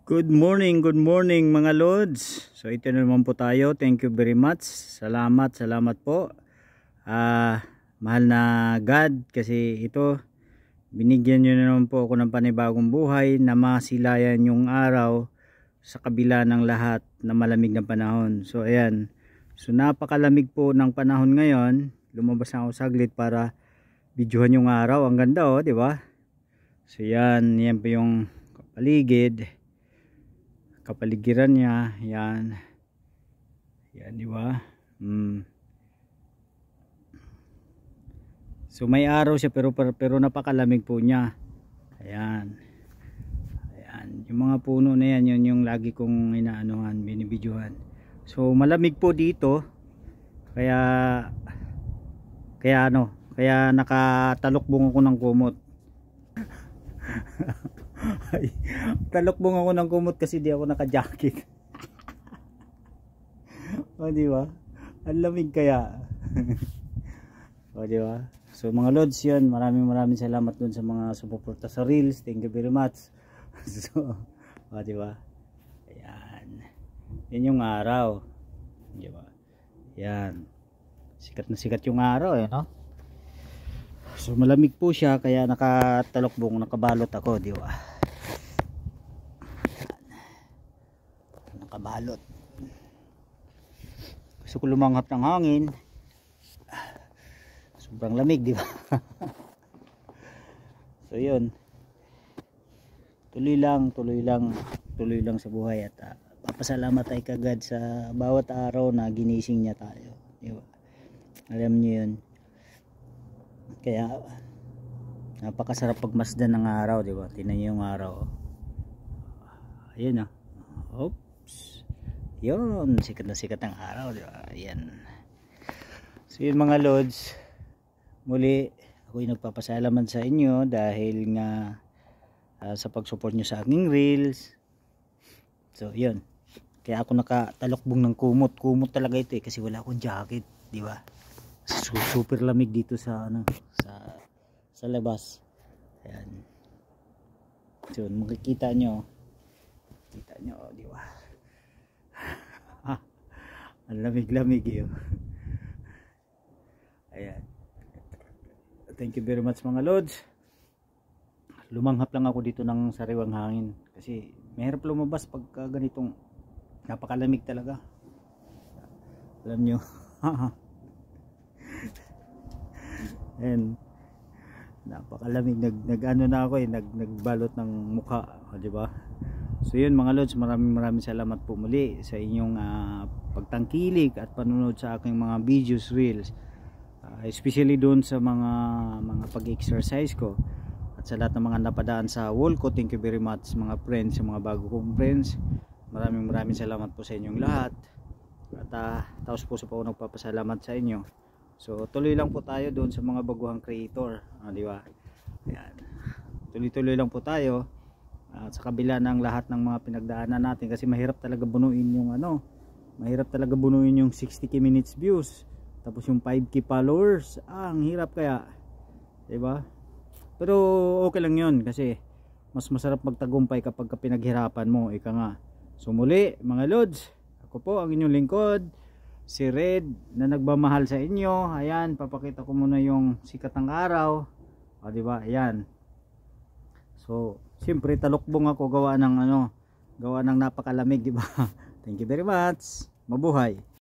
Good morning mga Lods. So ito na naman po tayo. Thank you very much. Salamat po. Mahal na God, kasi ito binigyan nyo na naman po ako ng panibagong buhay na masilayan yung araw sa kabila ng lahat na malamig na panahon. So ayan. So napakalamig po ng panahon ngayon. Lumabas ako saglit para videohan yung araw. Ang ganda, oh, di ba? So yan po yung kapaligiran niya. Yan, di ba? So may araw siya pero napakalamig po niya. Ayan, yung mga puno na yan, yun yung lagi kong inaanuhan, binibidyohan. So malamig po dito, kaya nakatalokbong ako ng kumot. Talokbong ako ng kumot kasi di ako naka-jacket. O di ba? Ang lamig kaya. O di ba? So mga Lods, yan, maraming salamat dun sa mga sumuporta sa Reels. Thank you very much. So, o di ba? Ayan. Yan yung araw. Di ba? Yan. Sikat na sikat yung araw, eh, no? So malamig po siya kaya nakatalokbong, nakabalot ako, di ba? Nakabalot. Gusto ko lumanghap ng hangin. Sobrang lamig, di ba? So yun. Tuloy lang sa buhay at papasalamat tayo kagad sa bawat araw na ginising niya tayo, di ba? Alam niyo yun. Kaya napakasarap pagmasdan ng araw, di ba? Tingnan niyo yung araw. Ayun, ah. Oops. Yun, sikat na sikat ang araw, di ba? Ayan. So yun mga Lods, muli ako'y nagpapasalamat sa inyo dahil nga sa pag-support nyo sa aking Reels. So yun, kaya ako nakatalokbong ng kumot talaga ito, eh, kasi wala akong jacket, di ba? Super lamig dito sa sa labas. Ayan. So makikita nyo, di ba? Ang lamig yun. Ayan. Thank you very much mga Lods. Lumanghap lang ako dito ng sariwang hangin kasi mahirap lumabas pagka ganitong napakalamig talaga. Alam nyo. And napakalamig, nag-ano na ako, nagbalot ng mukha, di ba? So yun mga Lods, maraming salamat po muli sa inyong pagtangkilik at panunod sa aking mga videos, Reels, especially doon sa mga pag-exercise ko at sa lahat ng mga napadaan sa wall ko. Thank you very much mga friends, sa mga bago kong friends. Maraming salamat po sa inyong lahat at taos puso po ako nagpapasalamat sa inyo. So tuloy lang po tayo doon sa mga baguhang creator, di ba? Ayan. Tuloy lang po tayo sa kabila ng lahat ng mga pinagdaanan natin, kasi mahirap talaga bunuin yung yung 60k minutes views tapos yung 5k followers. Ang hirap kaya, di ba? Pero okay lang yun kasi mas masarap magtagumpay kapag pinaghirapan mo, ika nga. So muli mga Lods, ako po ang inyong lingkod, si Red, na nagmamahal sa inyo. Ayan, papakita ko muna yung sikat ng araw, o di ba? Ayan. So siyempre talokbong ako, gawa ng napakalamig, di ba? Thank you very much. Mabuhay.